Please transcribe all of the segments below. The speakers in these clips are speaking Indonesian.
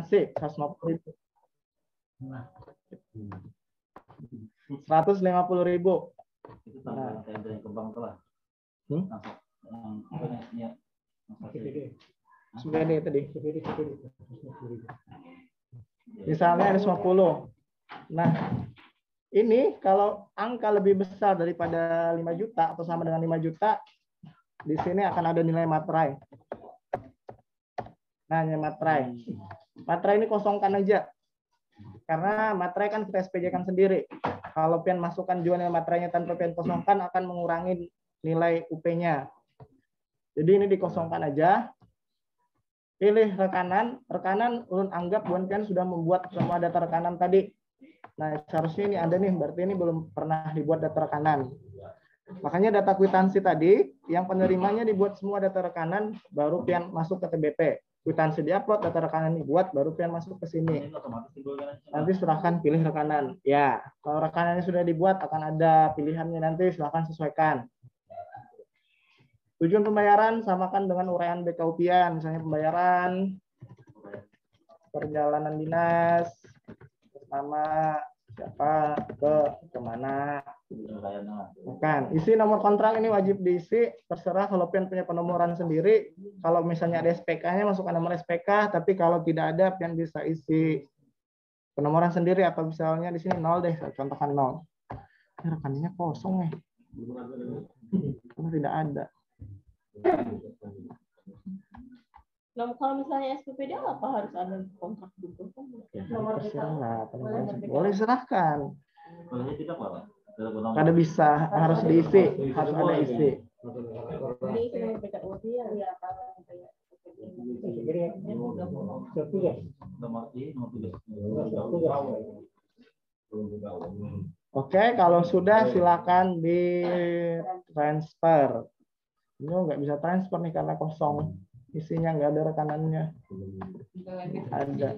kwitansi 150.000. 150.000. Nah. CPD tadi. Misalnya ada 50. Nah, ini kalau angka lebih besar daripada 5 juta atau sama dengan 5 juta, di sini akan ada nilai materai. Nah, nilai materai. Materai ini kosongkan aja. Karena materai kan kita SPJ-kan sendiri. Kalau pian masukkan juga nilai materainya tanpa pian kosongkan akan mengurangi nilai UP-nya. Jadi ini dikosongkan aja. Pilih rekanan. Rekanan ulun anggap buan pian sudah membuat semua data rekanan tadi. Nah, seharusnya ini ada nih, berarti ini belum pernah dibuat data rekanan. Makanya data kwitansi tadi, yang penerimanya dibuat semua data rekanan, baru pian masuk ke TBP. Kwitansi diupload, data rekanan dibuat, baru pian masuk ke sini. Nanti silahkan pilih rekanan. Ya, kalau rekanannya sudah dibuat, akan ada pilihannya nanti, silahkan sesuaikan. Tujuan pembayaran samakan dengan uraian BKU pian, misalnya pembayaran, perjalanan dinas, nama siapa ke mana, bukan isi nomor kontrak ini wajib diisi, terserah kalau pian punya penomoran sendiri. Kalau misalnya ada SPK-nya masukkan nomor SPK, tapi kalau tidak ada pian bisa isi penomoran sendiri, atau misalnya di sini 0 deh, saya contohkan 0. Rekannya kosong nih, karena tidak ada. Nah, kalau misalnya SPPD apa harus ada kontrak dulu? Ya, boleh serahkan. Kada bisa, harus diisi, harus ada isi. Oke, kalau sudah silakan di transfer. Ini nggak bisa transfer nih karena kosong. Isinya nggak ada rekanannya. Ada.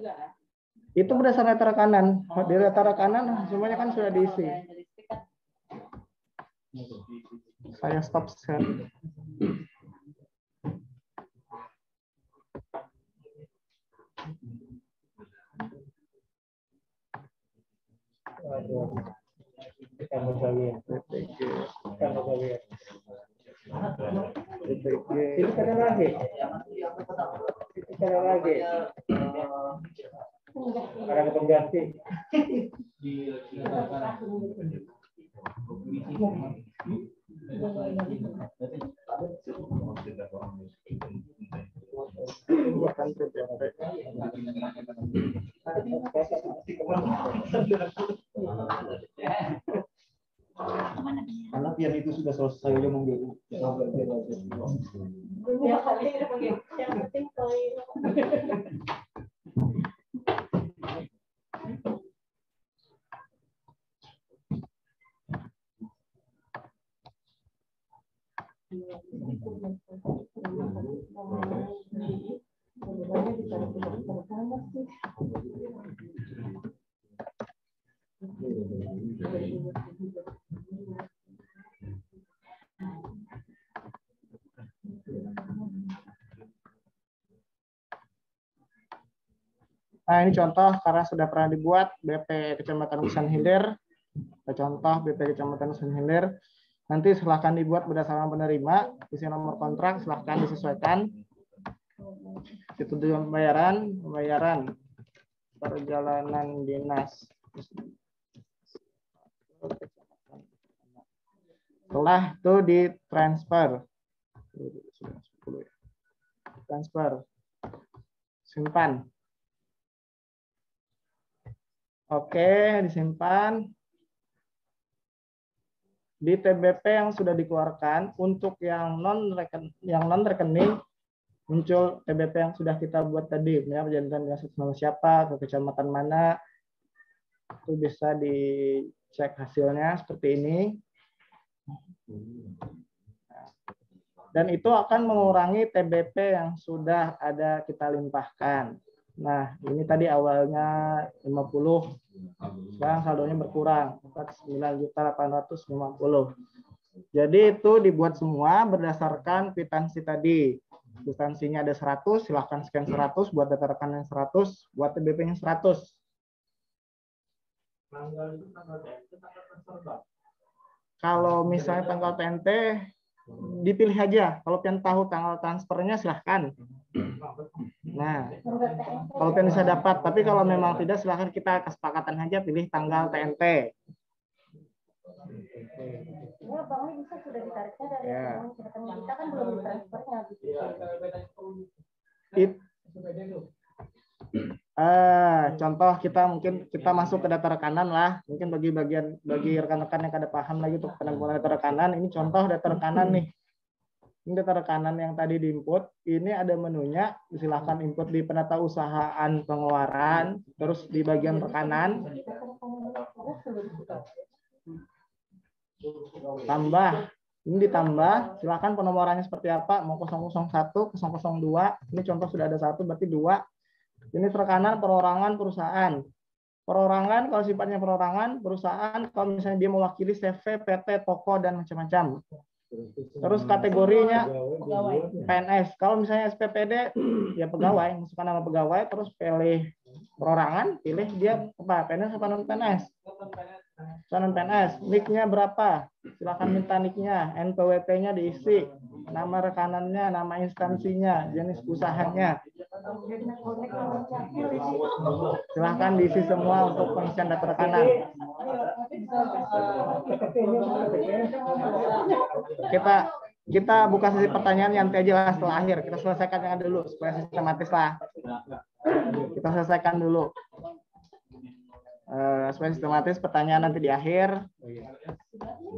Itu berdasarkan data rekanan. Di data rekanan semuanya kan sudah diisi. Saya stop share. Ini ada lagi. Ada lagi. Ada pengganti. Karena pian itu sudah selesai aja membeli. Yang penting poin. Nah, ini contoh karena sudah pernah dibuat BP Kecamatan Husan Hilir. Contoh BP Kecamatan Husan Hilir. Nanti silahkan dibuat berdasarkan penerima. Isi nomor kontrak silahkan disesuaikan. Itu tujuan pembayaran perjalanan dinas. Setelah itu di transfer. Transfer. Simpan. Oke, disimpan. Di TBP yang sudah dikeluarkan, untuk yang non rekening muncul TBP yang sudah kita buat tadi, ya, perjanjian dengan nama siapa, ke kecamatan mana, itu bisa dicek hasilnya seperti ini. Dan itu akan mengurangi TBP yang sudah ada kita limpahkan. Nah, ini tadi awalnya 50, sekarang saldonya berkurang 49.850. Jadi itu dibuat semua berdasarkan kwitansi tadi. Kwitansinya ada 100, silahkan scan 100, buat data rekanan 100, buat TBP-nya 100. Kalau misalnya tanggal TNT, dipilih aja. Kalau pian tahu tanggal transfernya silahkan. Nah, kalau pian bisa dapat. Tapi kalau memang tidak, silahkan kita kesepakatan aja pilih tanggal TNT. Ya, Bang, ini bisa sudah ditariknya dari rekening kita kan belum ditransfernya. Contoh kita masuk ke data rekanan lah. Mungkin bagi rekan-rekan yang kada paham lagi untuk penampilan data rekanan, ini contoh data rekanan nih. Ini data rekanan yang tadi diinput, ini ada menunya, silahkan input di penata usahaan pengeluaran, terus di bagian rekanan, tambah, ini ditambah, silahkan penomorannya seperti apa, mau 001, 002, ini contoh sudah ada 1, berarti 2, ini rekanan perorangan perusahaan. Perorangan, kalau sifatnya perorangan, perusahaan, kalau misalnya dia mewakili CV, PT, toko, dan macam-macam. Terus kategorinya PNS. Kalau misalnya SPPD, ya pegawai, masukkan nama pegawai, terus pilih perorangan, pilih dia apa, PNS apa non PNS. Non PNS, nicknya berapa? Silakan minta nicknya, NPWP-nya diisi, nama rekanannya, nama instansinya, jenis usahanya. Silahkan diisi semua untuk pengisian data rekanan. Kita buka sesi pertanyaan yang nanti aja lah setelah akhir. Kita selesaikan yang dulu supaya sistematis lah. Kita selesaikan dulu. Supaya sistematis, pertanyaan nanti di akhir.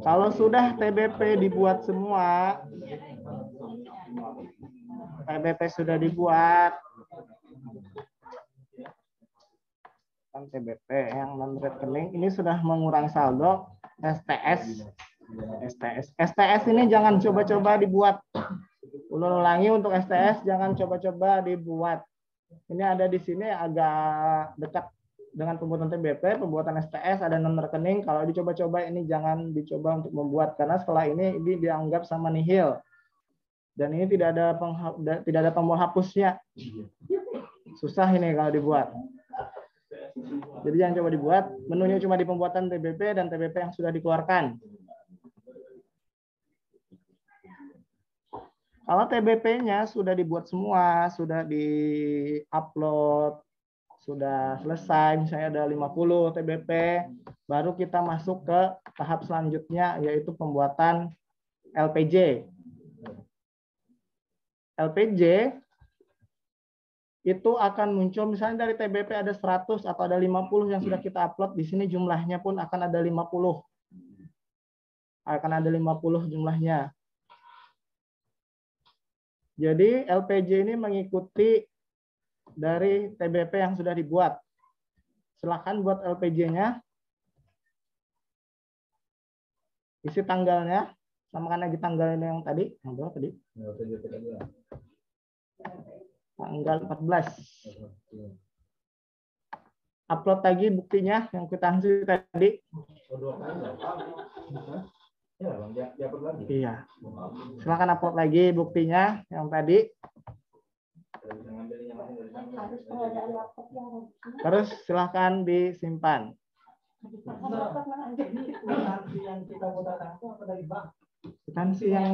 Kalau sudah TBP dibuat semua, TBP sudah dibuat, TBP yang non rekening ini sudah mengurangi saldo. STS ini jangan coba-coba dibuat. Ulangi untuk STS, jangan coba-coba dibuat. Ini ada di sini agak dekat dengan pembuatan TBP, pembuatan STS ada non rekening. Kalau dicoba-coba ini jangan dicoba untuk membuat, karena setelah ini dianggap sama nihil. Dan ini tidak ada tombol hapusnya. Susah ini kalau dibuat. Jadi jangan coba dibuat, menunya cuma di pembuatan TBP dan TBP yang sudah dikeluarkan. Kalau TBP-nya sudah dibuat semua, sudah di-upload, sudah selesai, misalnya ada 50 TBP, baru kita masuk ke tahap selanjutnya, yaitu pembuatan LPJ. LPJ itu akan muncul misalnya dari TBP ada 100 atau ada 50 yang sudah kita upload, di sini jumlahnya pun akan ada 50. Akan ada 50 jumlahnya. Jadi LPJ ini mengikuti dari TBP yang sudah dibuat. Silakan buat LPJ-nya. Isi tanggalnya, samakan lagi tanggalnya yang tadi. Yang berapa tadi? Tanggal 14. Upload lagi buktinya yang kwitansi tadi. Iya. Silakan upload lagi buktinya yang tadi. Terus silakan disimpan. Kwitansi yang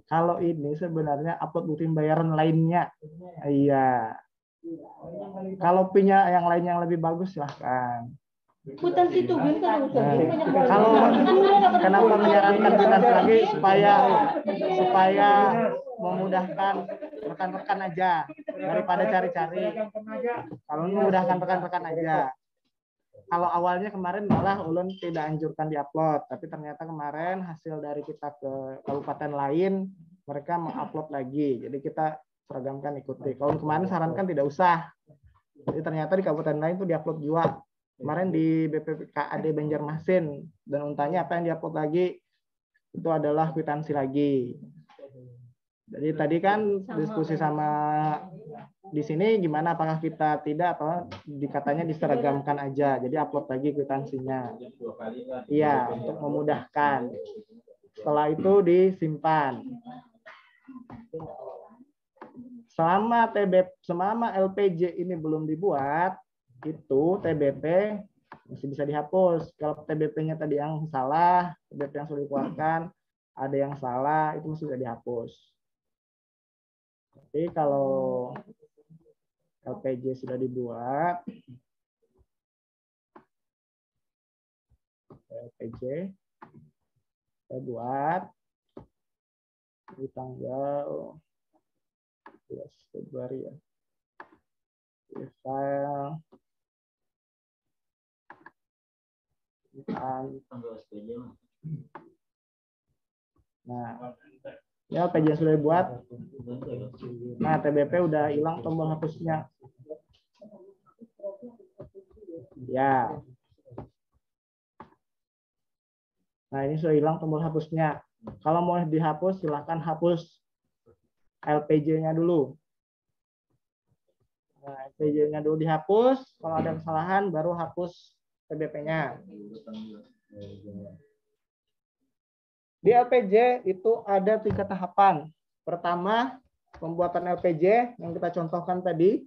kalau ini sebenarnya upload bukti pembayaran lainnya. Iya. Kalau punya yang lain yang lebih bagus silahkan. Kwitansi itu kan kalau kenapa menyarankan kwitansi lagi supaya memudahkan rekan-rekan aja daripada cari-cari. Kalau memudahkan rekan-rekan aja. Kalau awalnya kemarin malah ulun tidak anjurkan diupload, tapi ternyata kemarin hasil dari kita ke kabupaten lain mereka mengupload lagi. Jadi kita seragamkan ikuti. Kalau kemarin sarankan tidak usah. Jadi ternyata di kabupaten lain itu diupload juga. Kemarin di BPKAD Banjarmasin dan untanya apa yang diupload lagi itu adalah kwitansi lagi. Jadi tadi kan diskusi sama di sini gimana, apakah kita tidak atau dikatanya diseragamkan aja. Jadi upload lagi kwitansinya. Iya, untuk memudahkan. Setelah itu disimpan. Selama LPJ ini belum dibuat, itu TBP masih bisa dihapus. Kalau TBP-nya tadi yang salah, TBP yang sudah dikeluarkan, ada yang salah, itu masih bisa dihapus. Tapi kalau LPJ sudah dibuat, LPJ saya buat di tanggal 11 Februari ya. File nah, ini LPJ yang sudah dibuat. Nah, TBP udah hilang tombol hapusnya. Ya. Nah, ini sudah hilang tombol hapusnya. Kalau mau dihapus, silahkan hapus LPJ-nya dulu. Nah, LPJ-nya dulu dihapus. Kalau ada kesalahan, baru hapus TBP-nya. Di LPJ itu ada 3 tahapan. Pertama, pembuatan LPJ yang kita contohkan tadi.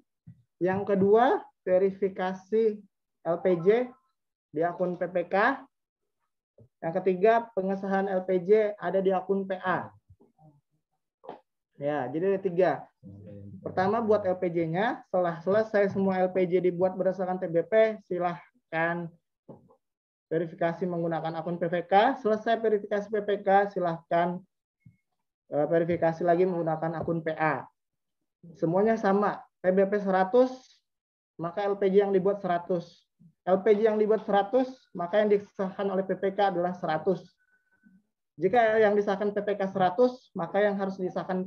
Yang kedua, verifikasi LPJ di akun PPK. Yang ketiga, pengesahan LPJ ada di akun PA. Ya, jadi ada 3. Pertama, buat LPJ-nya. Setelah selesai semua LPJ dibuat berdasarkan TBP, silahkan verifikasi menggunakan akun PPK. Selesai verifikasi PPK, silahkan verifikasi lagi menggunakan akun PA. Semuanya sama. TBP 100, maka LPJ yang dibuat 100. LPJ yang dibuat 100, maka yang disahkan oleh PPK adalah 100. Jika yang disahkan PPK 100, maka yang harus disahkan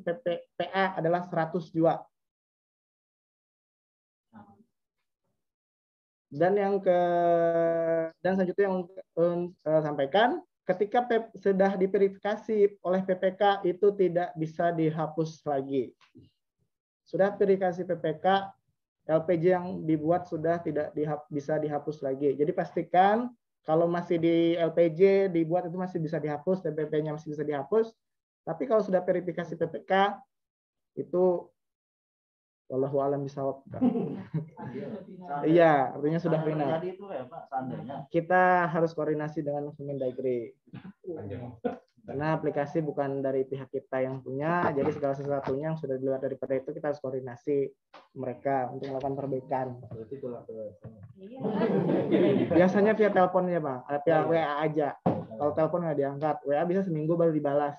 PA adalah 100 juga. Dan selanjutnya yang sampaikan, ketika sudah diverifikasi oleh PPK itu tidak bisa dihapus lagi. Sudah verifikasi PPK, LPJ yang dibuat sudah tidak bisa dihapus lagi. Jadi pastikan kalau masih di LPJ dibuat itu masih bisa dihapus, TBP-nya masih bisa dihapus. Tapi kalau sudah verifikasi PPK itu wallahu a'lam bishawab. Iya, artinya sudah final. Kita harus koordinasi dengan Kemendagri. Karena aplikasi bukan dari pihak kita yang punya, jadi segala sesuatunya yang sudah di luar daripada itu kita harus koordinasi mereka untuk melakukan perbaikan. Biasanya via telepon ya Bang, via WA aja. Kalau telepon nggak diangkat, WA bisa seminggu baru dibalas.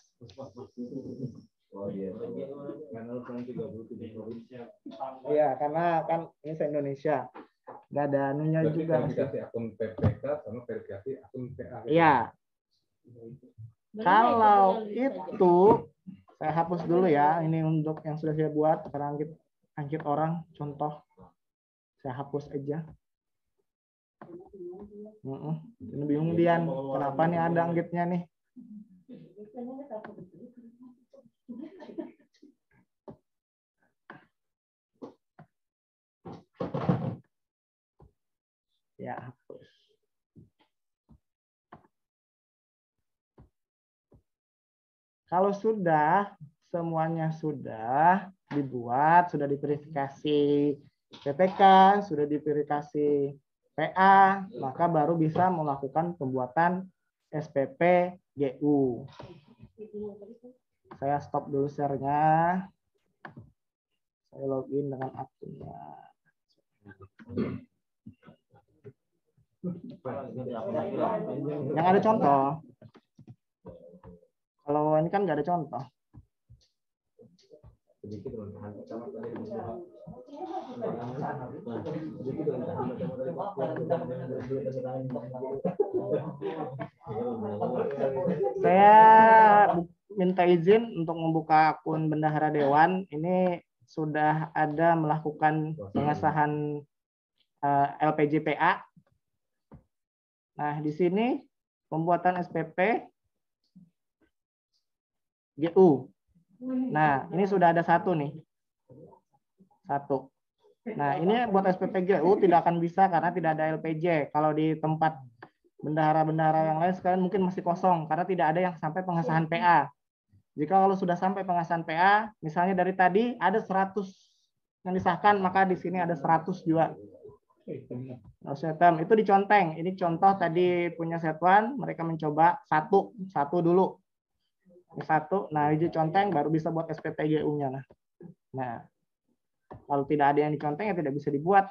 Iya, karena kan ini se-Indonesia. Nggak ada anunya juga. Verifikasi akun PPK sama verifikasi akun PA. Iya. Kalau itu saya hapus dulu ya. Ini untuk yang sudah saya buat karena angkit orang contoh. Saya hapus aja. Ini bingung Dian, kenapa nih ada anggitnya nih? Ya, hapus. Kalau sudah, semuanya sudah dibuat, sudah diverifikasi PPK, sudah diverifikasi PA, maka baru bisa melakukan pembuatan SPP GU. Saya stop dulu share-nya. Saya login dengan akunnya. Yang ada contoh. Kalau ini kan nggak ada contoh. Saya minta izin untuk membuka akun Bendahara Dewan. Ini sudah ada melakukan pengesahan LPJ PA. Nah, di sini pembuatan SPP GU. Nah, ini sudah ada satu nih. Satu. Nah, ini buat SPP GU tidak akan bisa karena tidak ada LPJ. Kalau di tempat bendahara-bendahara yang lain sekalian mungkin masih kosong karena tidak ada yang sampai pengesahan PA. Jika kalau sudah sampai pengesahan PA, misalnya dari tadi ada 100 yang disahkan, maka di sini ada 100 juga. Itu diconteng. Ini contoh tadi punya satuan, mereka mencoba satu dulu. Satu, nah ini conteng baru bisa buat SPPGU-nya. Nah, kalau tidak ada yang diconteng ya tidak bisa dibuat.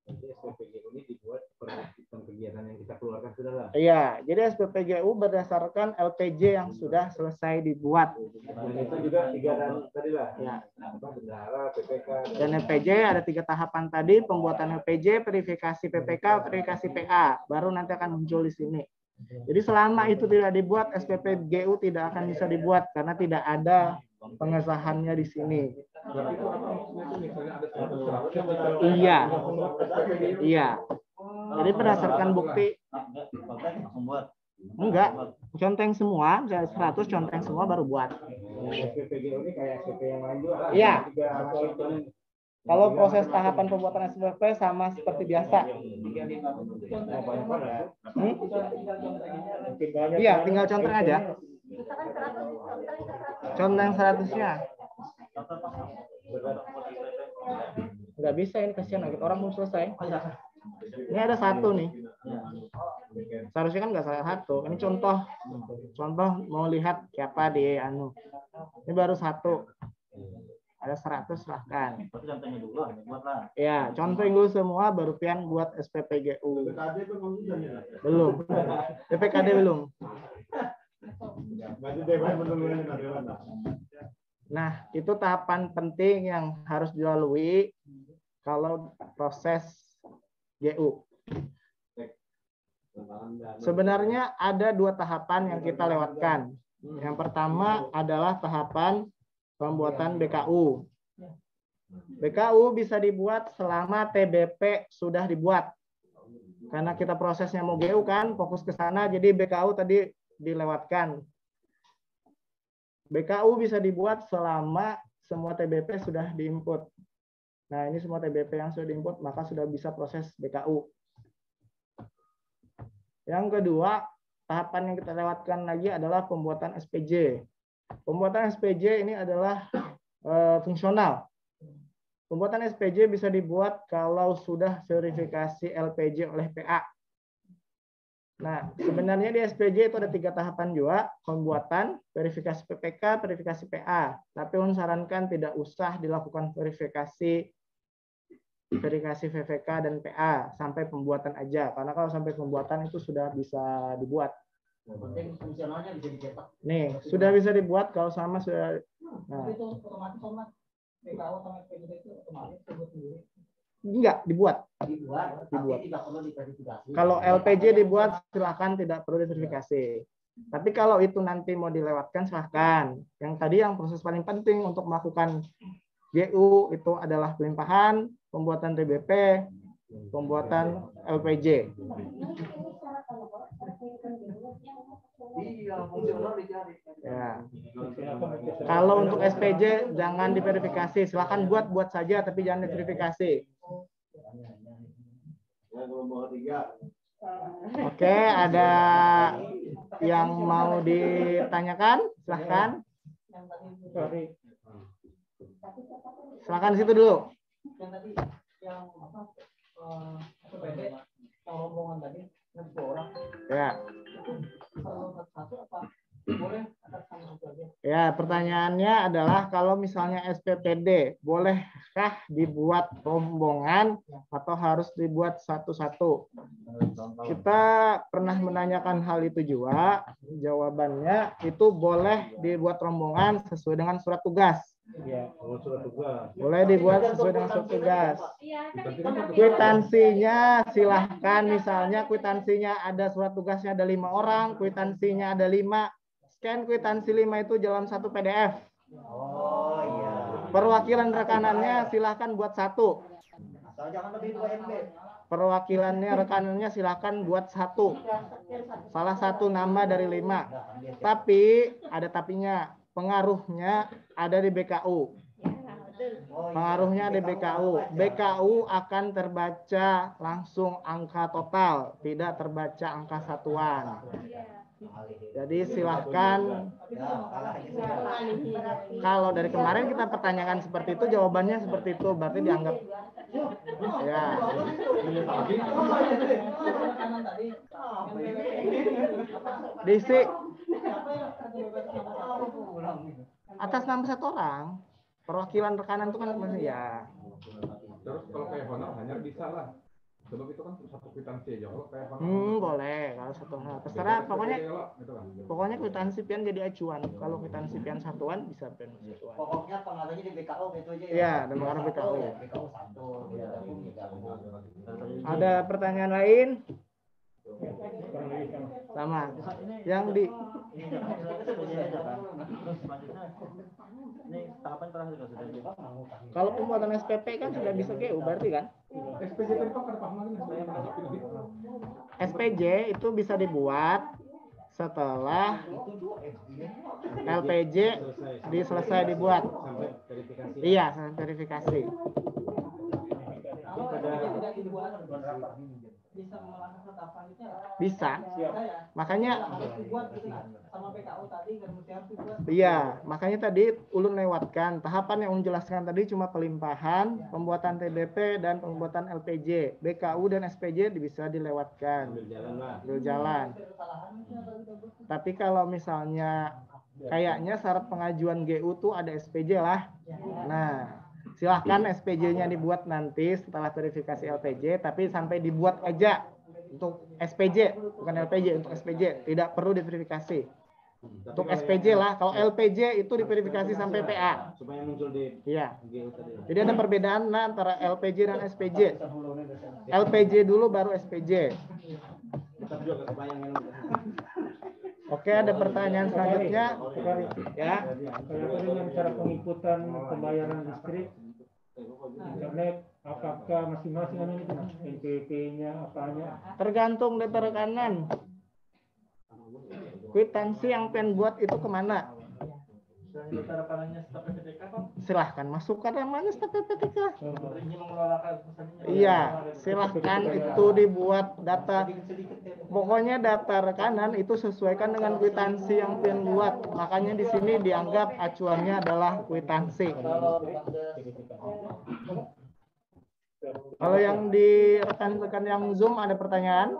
Jadi SPPGU ini dibuat per kegiatan yang kita keluarkan sudah lah. Iya, jadi SPPGU berdasarkan LPJ yang sudah selesai dibuat. Dan itu juga 3 dan tadi lah. Ya. Bendahara, PPK. Dan LPJ ada 3 tahapan tadi, pembuatan LPJ, verifikasi PPK, verifikasi PA. Baru nanti akan muncul di sini. Jadi selama itu tidak dibuat, SPPGU tidak akan bisa dibuat karena tidak ada pengesahannya di sini. Iya. Iya. Jadi berdasarkan bukti enggak, conteng semua, misalnya 100 conteng semua baru buat. SPPGU ini kayak SPP yang lain juga. Iya. Kalau proses tahapan pembuatan SPP sama seperti biasa. Iya, tinggal conteng aja. Conteng 100-nya. Nggak bisa ini, kasihan lagi orang belum selesai. Ini ada 1 nih. Seharusnya kan nggak salah 1. Ini contoh mau lihat siapa di anu. Ini baru 1. Ada 100 silahkan. Ya, contohin dulu semua baru pian buat SPPGU. Belum. PPKD belum. Nah, itu tahapan penting yang harus dilalui kalau proses GU. Sebenarnya ada 2 tahapan yang kita lewatkan. Yang pertama adalah tahapan pembuatan BKU. BKU bisa dibuat selama TBP sudah dibuat. Karena kita prosesnya mau GU kan, fokus ke sana, jadi BKU tadi dilewatkan. BKU bisa dibuat selama semua TBP sudah diinput. Nah, ini semua TBP yang sudah diinput, maka sudah bisa proses BKU. Yang kedua, tahapan yang kita lewatkan lagi adalah pembuatan SPJ. Pembuatan SPJ ini adalah fungsional. Pembuatan SPJ bisa dibuat kalau sudah verifikasi LPJ oleh PA. Nah, sebenarnya di SPJ itu ada 3 tahapan juga, pembuatan, verifikasi PPK, verifikasi PA. Tapi Unhun sarankan tidak usah dilakukan verifikasi VPK dan PA sampai pembuatan aja, karena kalau sampai pembuatan itu sudah bisa dibuat. Penting fungsionalnya bisa dicetak. Nih, sudah bisa dibuat kalau sama sudah. Nah. Itu otomatis sama PKU sama PPK itu otomatis sendiri. Enggak, dibuat. Dibuat. Tapi tidak perlu diverifikasi. Kalau LPJ dibuat silakan tidak perlu diverifikasi. Tapi kalau itu nanti mau dilewatkan silahkan. Yang tadi yang proses paling penting untuk melakukan GU itu adalah pelimpahan, pembuatan TBP, pembuatan LPJ. Ya. Kalau untuk SPJ jangan diverifikasi, silakan buat saja tapi jangan diverifikasi. Oke, ada yang mau ditanyakan? Silahkan. Silakan di situ dulu. Yang tadi yang apa? Yang rombongan tadi yang 2 orang. Ya. Kalau satu apa boleh atas sama satu aja? Ya, pertanyaannya adalah kalau misalnya SPPD, bolehkah dibuat rombongan atau harus dibuat satu-satu? Kita pernah menanyakan hal itu juga. Jawabannya itu boleh dibuat rombongan sesuai dengan surat tugas. Ya, surat tugas. Boleh dibuat sesuai dengan surat tugas. Kwitansinya silahkan, misalnya kwitansinya ada surat tugasnya ada 5 orang, kwitansinya ada 5, scan kwitansi 5 itu dalam 1 PDF. Oh iya. Perwakilan rekanannya silahkan buat 1. Jangan lebih 2 MB. Perwakilannya rekanannya silahkan buat 1. Salah satu nama dari 5. Tapi ada tapinya, pengaruhnya ada di BKU. Pengaruhnya ada BKU. BKU akan terbaca langsung angka total, tidak terbaca angka satuan. Jadi silahkan, kalau dari kemarin kita pertanyakan seperti itu, jawabannya seperti itu, berarti dianggap ya. Diisi atas nama satu orang, perwakilan rekanan itu kan masih ya. Terus kalau kayak honor hanya bisa lah. Sebab itu kan satu kwitansi aja. Kalau kayak honor. Boleh kalau satu hal. Terserah, pokoknya gitu kan. pokoknya kwitansi pian jadi acuan. Kalau kwitansi pian satuan bisa pian satuan. Pokoknya pengaruhnya di BKU itu aja. Iya, ada pengaruh BKU. BKU satu. Ada pertanyaan lain? Sama. Yang di kalau pembuatan SPP kan sudah bisa GU berarti kan? SPJ tadi Pak ada paham lagi SPJ itu bisa dibuat setelah LPJ selesai dibuat. Sampai verifikasi. Iya, sampai verifikasi. Bisa melakukan tahapannya. Bisa. Makanya Sama BKU tadi kan mesti harus dibuat. iya, makanya tadi ulun lewatkan tahapan yang ulun jelaskan tadi cuma pelimpahan, pembuatan TDP dan pembuatan LPJ. BKU dan SPJ bisa dilewatkan. Ambil jalan. Tapi kalau misalnya kayaknya syarat pengajuan GU tuh ada SPJ lah. Nah, silahkan SPJ-nya dibuat nanti setelah verifikasi LPJ, tapi sampai dibuat aja untuk SPJ, bukan LPJ, untuk SPJ. Tidak perlu diverifikasi. Untuk SPJ lah, kalau LPJ itu diverifikasi sampai PA. Supaya muncul di Iya. GU tadi. Jadi ada perbedaan antara LPJ dan SPJ. LPJ dulu baru SPJ. Tetap juga kebayang. Oke, ada pertanyaan selanjutnya. Ya. Kalau dengan cara pengikutan pembayaran listrik internet, apakah masing-masing itu NPWP-nya apanya? Tergantung data rekanan. Kwitansi yang pen buat itu kemana? Data rekanannya staf PPTK Pak. Silahkan masukkan namanya staf PPTK. Ini mengelola pesannya. Iya, silahkan itu dibuat data. Pokoknya data rekanan itu sesuaikan dengan kwitansi yang pen buat. Makanya di sini dianggap acuannya adalah kwitansi. Kalau yang di rekan-rekan yang Zoom ada pertanyaan?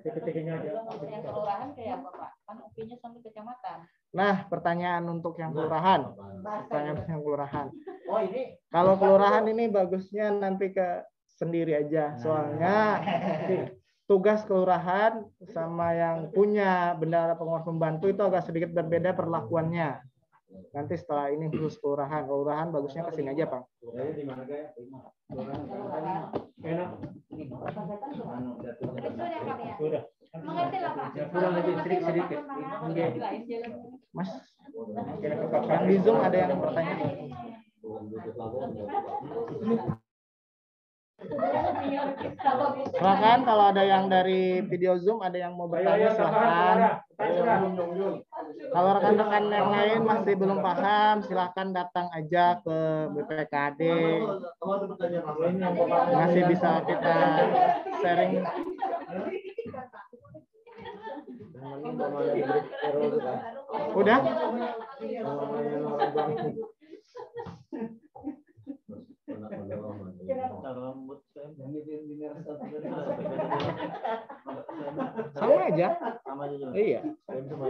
PPTK-nya aja. Yang kelurahan kayak apa Pak? Kan UP-nya sampai kecamatan. Nah, pertanyaan untuk yang kelurahan. Pertanyaan untuk yang kelurahan. Oh ini Kalau kelurahan ini bagusnya nanti ke sendiri aja. Soalnya tugas kelurahan sama yang punya bendahara pengawas pembantu itu agak sedikit berbeda perlakuannya. Nanti setelah ini khusus kelurahan. Kelurahan bagusnya ke sini aja, Pak. Jadi di mana kayak? Enak. Sudah. Mengerti lah Pak. Kurang lebih sedikit. Mas, yang di Zoom ada yang bertanya? Silakan kalau ada yang dari video Zoom ada yang mau bertanya silakan. Kalau rekan-rekan yang lain masih belum paham silahkan datang aja ke BPKD. Masih bisa kita sharing. Udah? Sama aja. Iya.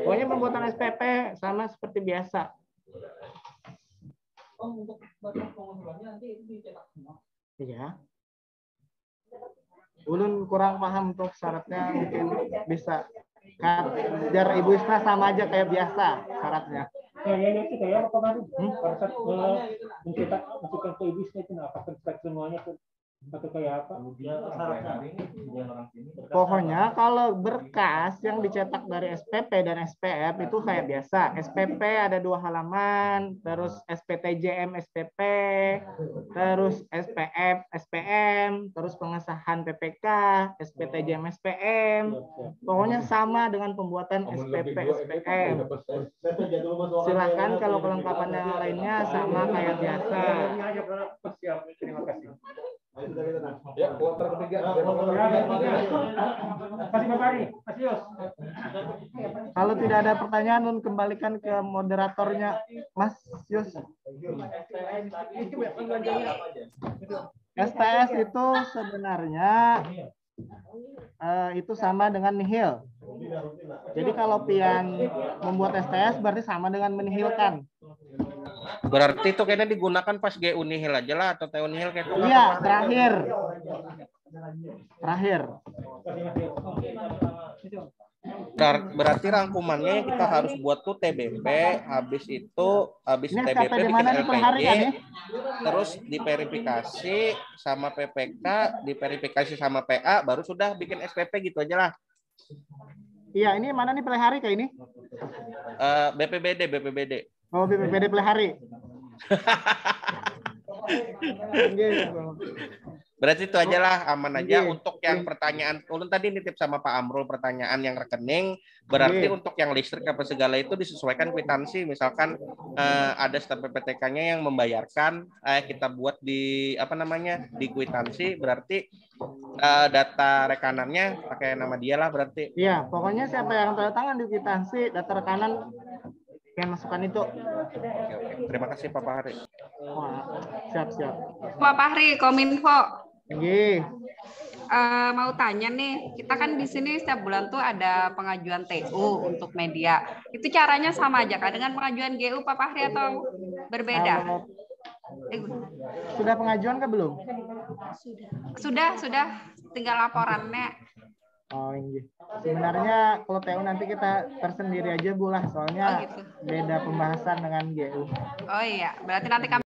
Pokoknya pembuatan SPP sama seperti biasa. oh untuk batas pengusulannya nanti itu dicetak semua. Iya. Ulun kurang paham untuk syaratnya, mungkin bisa. Biar Ibu Isna sama aja kayak biasa syaratnya. Kayaknya itu kayak apa tadi? Pada saat mencetak masukkan ke ibisnya itu apakah semuanya tuh Atau kayak apa? Pokoknya kalau berkas yang dicetak dari SPP dan SPF itu kayak biasa. SPP ada 2 halaman, terus SPTJM SPP, terus SPF SPM, terus pengesahan PPK, SPTJM SPM. Pokoknya sama dengan pembuatan SPP SPM. Silahkan kalau kelengkapan yang lainnya sama kayak biasa. Ini aja Pak. Siap. Terima kasih. Ya, kloter ketiga. Kasih Bapak Ari, kasih Yos. Kalau tidak ada pertanyaan, Nun kembalikan ke moderatornya, Mas Yus. STS itu sebenarnya itu sama dengan nihil. Jadi kalau pian membuat STS berarti sama dengan menihilkan. Berarti itu kayaknya digunakan pas GU nihil aja lah atau TU nihil kayak itu. Iya, terakhir. Berarti rangkumannya yang kita harus buat tuh TBP, habis Ini TBP SKP di bikin mana nih per hari LPG, kan ya? terus diverifikasi sama PPK, diverifikasi sama PA, baru sudah bikin SPP gitu aja lah. Iya, ini mana nih per hari kayak ini? BPBD. Oh, BPBD per hari. Berarti itu aja lah, aman aja. Iya. Untuk yang pertanyaan, ulun tadi nitip sama Pak Amrul pertanyaan yang rekening, berarti Iya. untuk yang listrik apa segala itu disesuaikan kwitansi. Misalkan ada staf PPTK-nya yang membayarkan, kita buat di di kwitansi, berarti data rekanannya pakai nama dia lah berarti. Iya, pokoknya siapa yang tanda tangan di kwitansi, data rekanan yang masukkan itu. Oke. Terima kasih Pak Fahri. Wah, siap. Pak Fahri, Kominfo. Iya. Mau tanya nih, kita kan di sini setiap bulan tuh ada pengajuan TU untuk media. Itu caranya sama aja kah dengan pengajuan GU Pak Fahri atau berbeda? Sudah pengajuan ke belum? Sudah. Tinggal laporannya. Oh, iya. Sebenarnya kalau TU nanti kita tersendiri aja Bu lah, soalnya gitu. beda pembahasan dengan GU. Oh iya, berarti nanti kami